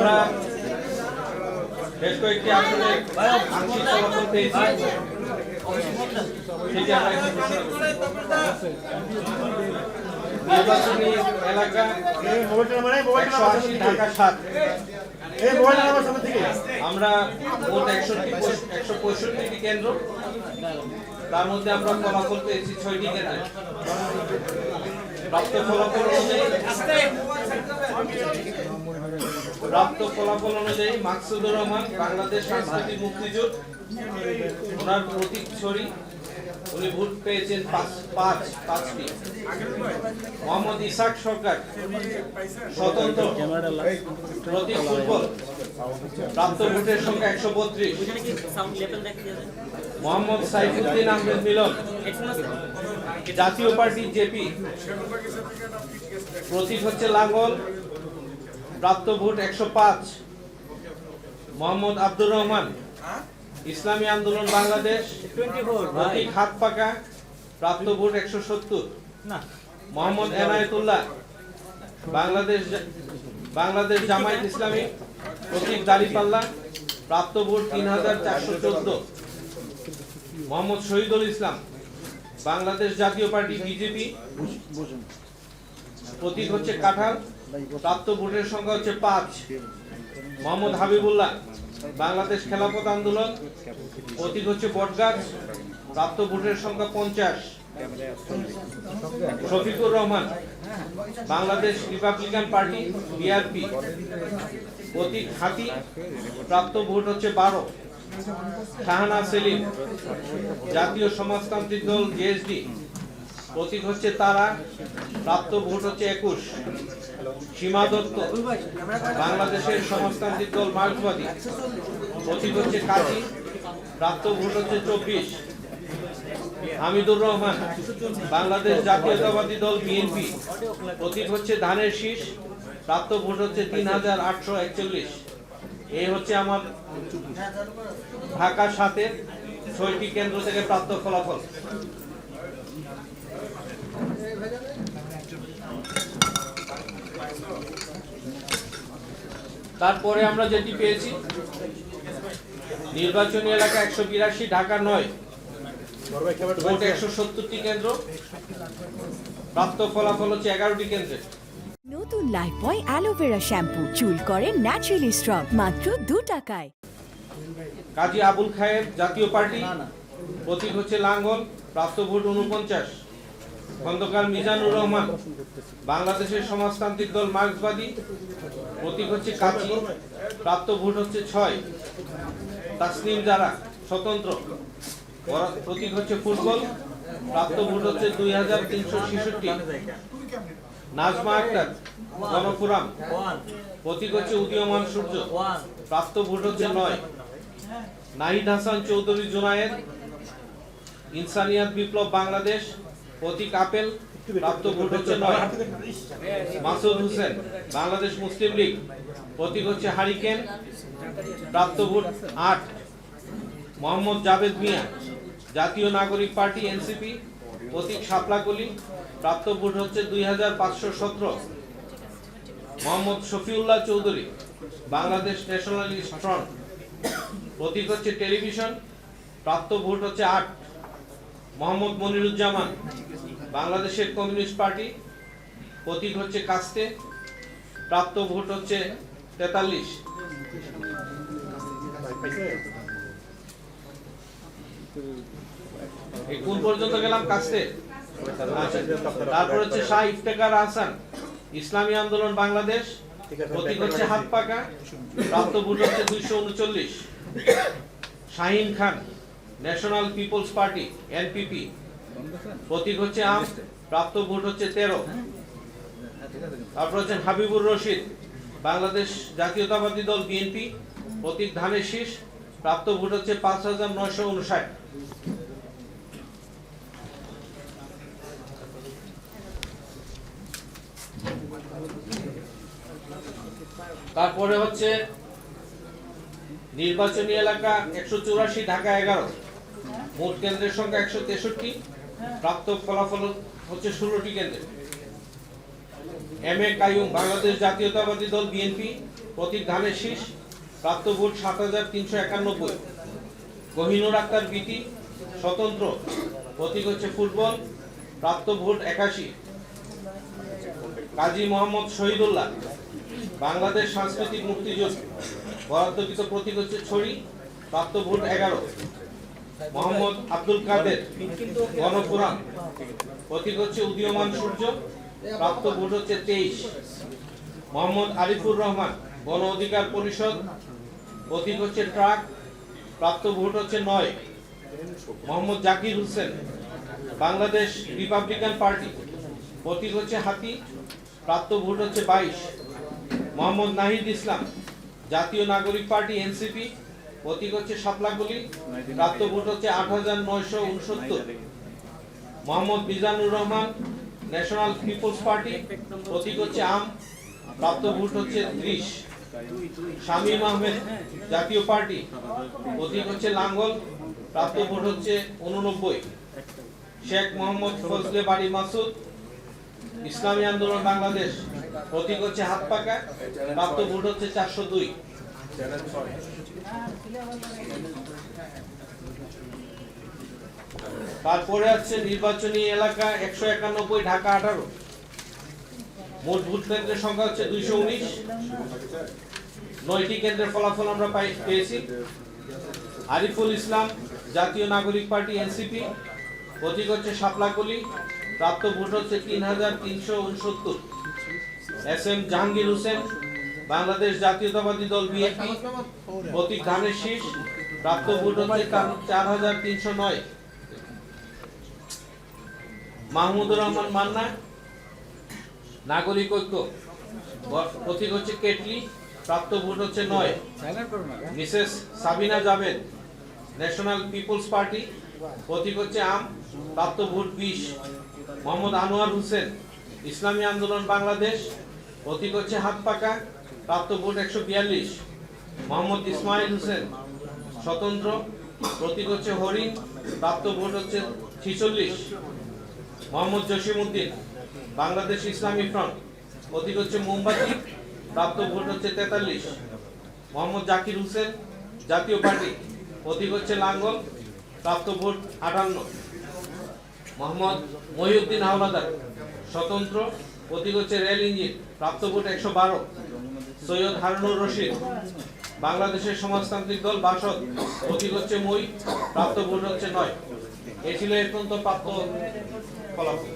আমরা বেশ কয়েকটি আসনে আংশিক ফলাফল পেয়েছি। সেটি আমরা একটু ঘোষণা করছি। নির্বাচনী এলাকা 180 ঢাকা 7। আমরা মোট 165টি কেন্দ্র, তার মধ্যে আমরা ফলাফল পেয়েছি 6টি কেন্দ্রে। প্রাপ্ত ফলাফল অনুযায়ী মাকসুদুর রহমান বাংলাদেশ সাংস্কৃতিক মুক্তিযুদ্ধ, ওনার প্রতীক ছড়ি, উনি ভোট পেয়েছেন 5টি। মোহাম্মদ ইসাক সরকার স্বতন্ত্র, প্রতীক ফুটবল, প্রাপ্ত ভোটের সংখ্যা 132। মোহাম্মদ সাইফুদ্দিন আহমেদ মিলন, জাতীয় পার্টি জেপি, প্রতীক হচ্ছে লাঙ্গল, প্রাপ্ত ভোট 105। মোহাম্মদ আব্দুর রহমান, ইসলামী আন্দোলন বাংলাদেশ, প্রতীক হাত পাকা, প্রাপ্ত ভোট 170। মোহাম্মদ এনায়েতুল্লাহ, বাংলাদেশ জামায়াত ইসলামী, প্রতীক দাঁড়িপাল্লা, প্রাপ্ত ভোট 3414। মোহাম্মদ শহীদুল ইসলাম, বাংলাদেশ জাতীয় পার্টি বিজেপি, প্রতীক হচ্ছে কাঁঠাল, প্রাপ্ত ভোটের সংখ্যা হচ্ছে 5। মোহাম্মদ হাবিবুল্লাহ, বাংলাদেশ খেলাফত আন্দোলন, প্রতীক হচ্ছে বটগাছ, প্রাপ্ত ভোটের সংখ্যা 50। Shafiqur Rahman, Bangladesh Republican Party BRP, প্রতীক হাতি, প্রাপ্ত ভোট হচ্ছে 12। শাহানা সেলিম, জাতীয় সমাজতান্ত্রিক দল জেএসডি, প্রতীক হচ্ছে তারা, প্রাপ্ত ভোট হচ্ছে 21। সীমা দত্ত, বাংলাদেশের সমাজতান্ত্রিক দল মার্ক্সবাদী, প্রতীক হচ্ছে কাজী, প্রাপ্ত ভোট হচ্ছে 24। হামিদুর রহমান, বাংলাদেশ জাতীয়তাবাদী দল বিএনপি, প্রতীক হচ্ছে ধানের শীষ, প্রাপ্ত ভোট হচ্ছে 3841। এই হচ্ছে আমার ঢাকা 7-এর 6টি কেন্দ্র থেকে প্রাপ্ত ফলাফল। তারপরে আমরা যেটি পেয়েছি, নির্বাচনী এলাকা 182, ঢাকা 9, মোট 170টি কেন্দ্র, প্রাপ্ত ফলাফল হচ্ছে 11টি কেন্দ্রে। নতুন লাইফবয় অ্যালোভেরা শ্যাম্পু, চুল করে ন্যাচারালি স্ট্রং, মাত্র 2 টাকায়। কাজী আবুল খায়ের, জাতীয় পার্টি, প্রতীক হচ্ছে লাঙ্গল, প্রাপ্ত ভোট 49। খন্দকার মিজানুর রহমান, বাংলাদেশের সমাজতান্ত্রিক দল মার্ক্সবাদী, প্রতীক হচ্ছে কাঁচি, প্রাপ্ত ভোট হচ্ছে 6। তাসনিম জারা, স্বতন্ত্র, প্রতীক হচ্ছে ফুটবল, প্রাপ্ত ভোট হচ্ছে 2366। নাজমা আক্তার, গণফোরাম, প্রতীক হচ্ছে উদীয়মান সূর্য, প্রাপ্ত ভোট হচ্ছে 9। নাহিদ হাসান চৌধুরী জুনায়েদ, ইনসানিয়াত বিপ্লব বাংলাদেশ, প্রতীক আপেল, প্রাপ্ত ভোট হচ্ছে 9। মাসুদ হোসেন, বাংলাদেশ মুসলিম লীগ, প্রতীক হচ্ছে হারিকেন, প্রাপ্ত ভোট 8। মোহাম্মদ জাভেদ মিয়া, জাতীয় নাগরিক পার্টি এনসিপি, প্রতীক শাপলাকলি, প্রাপ্ত ভোট হচ্ছে 2517। মোহাম্মদ শফিউল্লাহ চৌধুরী, বাংলাদেশ ন্যাশনালিস্ট ফ্রন্ট, প্রতীক হচ্ছে টেলিভিশন, প্রাপ্ত ভোট হচ্ছে 8। মোহাম্মদ মনিরুজ্জামান, বাংলাদেশের কমিউনিস্ট পার্টি, প্রতীক হচ্ছে কাস্তে, প্রাপ্ত ভোট হচ্ছে 43। এই কোন পর্যন্ত গেলাম? কাস্তে। তারপর হচ্ছে শাহ ইফতেখার হাসান, ইসলামী আন্দোলন বাংলাদেশ, প্রতীক হচ্ছে হাত পাকা, প্রাপ্ত ভোট হচ্ছে 239। শাহিন খান, ন্যাশনাল পিপলস পার্টি এনপিপি, প্রতীক হচ্ছে আম, প্রাপ্ত ভোট হচ্ছে 13। তারপর হচ্ছেন হাবিবুর রশিদ, বাংলাদেশ জাতীয়তাবাদী দল বিএনপি, প্রতীক ধানের শীষ, প্রাপ্ত ভোট হচ্ছে 5959। তারপরে হচ্ছে নির্বাচনী এলাকা 184, ঢাকা 11, মোট কেন্দ্রের সংখ্যা 163, প্রাপ্ত ফলাফল হচ্ছে 16টি কেন্দ্রে। এম এ কাইয়ুম, বাংলাদেশ জাতীয়তাবাদী দল বিএনপি, প্রতীক ধানের শীষ, প্রাপ্ত ভোট ৭,৩৯১। কোহিনুর আক্তার বিটি স্বতন্ত্র, প্রতীক হচ্ছে ফুটবল, প্রাপ্ত ভোট ৮১। কাজী মোহাম্মদ শহীদুল্লাহ, বাংলাদেশ সাংস্কৃতিক মুক্তিযুদ্ধ, বরাদ্দকৃত প্রতীক হচ্ছে ছড়ি, প্রাপ্ত ভোট ১১। মোহাম্মদ আব্দুল কাদের, গণপুরাণ, প্রতীক হচ্ছে উদীয়মান সূর্য, প্রাপ্ত ভোট হচ্ছে ২৩। মোহাম্মদ আরিফুর রহমান, গণ অধিকার পরিষদ, প্রতীক হচ্ছে ট্রাক, প্রাপ্ত ভোট হচ্ছে ৯। মোহাম্মদ জাকির হোসেন, বাংলাদেশ রিপাবলিকান পার্টি, প্রতীক হচ্ছে হাতি, প্রাপ্ত ভোট হচ্ছে ২২। মোহাম্মদ নাহিদ ইসলাম, জাতীয় নাগরিক পার্টি এনসিপি, প্রতীক হচ্ছে শাপলাকলি, প্রাপ্ত ভোট হচ্ছে ৮,৯৬৯। Mohammad Mizanur Rahman, national people's party, প্রতীক হচ্ছে আম, প্রাপ্ত ভোট হচ্ছে ৩০। শামীম আহমেদ, জাতীয় পার্টি, প্রতীক হচ্ছে লাঙ্গল, প্রাপ্ত ভোট হচ্ছে ৮৯। শেখ মোহাম্মদ ফজলে বাড়ি মাসুদ, ইসলামী আন্দোলন বাংলাদেশ, প্রতীক হচ্ছে হাত পাকা, প্রাপ্ত ভোট হচ্ছে ৪০২। তারপরে আছে নির্বাচনী এলাকা ১৯১, ঢাকা ১৮। মোট ভোট কেন্দ্রের সংখ্যা হচ্ছে ২১৯। ৯টি কেন্দ্রের ফলাফল আমরা পেয়েছি। আরিফুল ইসলাম, জাতীয় নাগরিক পার্টি এনসিপি, প্রতীক হচ্ছে শাপলাকলি, প্রাপ্ত ভোট হচ্ছে ৩,৩৬৯। এস এম জাহাঙ্গীর হোসেন, বাংলাদেশ জাতীয়তাবাদী দল বিএনপি, প্রতীক ধানের শীষ, প্রাপ্ত ভোট হচ্ছে ৪,৩০৯। মাহমুদুর রহমান মান্না, নাগরিক ঐক্য, প্রতীক হচ্ছে কেটলি, প্রাপ্ত ভোট হচ্ছে ৯। Mrs Sabina Javed, national people's party, প্রতীক হচ্ছে আম, প্রাপ্ত ভোট ২০। মোহাম্মদ আনোয়ার হোসেন, ইসলামী আন্দোলন বাংলাদেশ, প্রতীক হচ্ছে হাত পাকা, প্রাপ্ত ভোট ১৪২। মোহাম্মদ ইসমাইল হোসেন, স্বতন্ত্র, প্রতীক হচ্ছে হরিণ, প্রাপ্ত ভোট হচ্ছে ৪৬। মোহাম্মদ জসিমউদ্দিন, বাংলাদেশ ইসলামী ফ্রন্ট, প্রতীক হচ্ছে মোমবাতি, প্রাপ্ত ভোট হচ্ছে ৪৩। মোহাম্মদ জাকির হোসেন, জাতীয় পার্টি, প্রতীক হচ্ছে লাঙ্গল, প্রাপ্ত ভোট ৫৮। মোহাম্মদ মহিউদ্দিন হাওলাদার, স্বতন্ত্র, প্রতীক হচ্ছে রেল ইঞ্জিন, প্রাপ্ত ভোট ১১২। সৈয়দ হারুনুর রশিদ, বাংলাদেশের সমাজতান্ত্রিক দল বাসদ, প্রতীক হচ্ছে মই, প্রাপ্ত ভোট হচ্ছে ৯। এ ছিল এ পর্যন্ত প্রাপ্ত ফলাফল।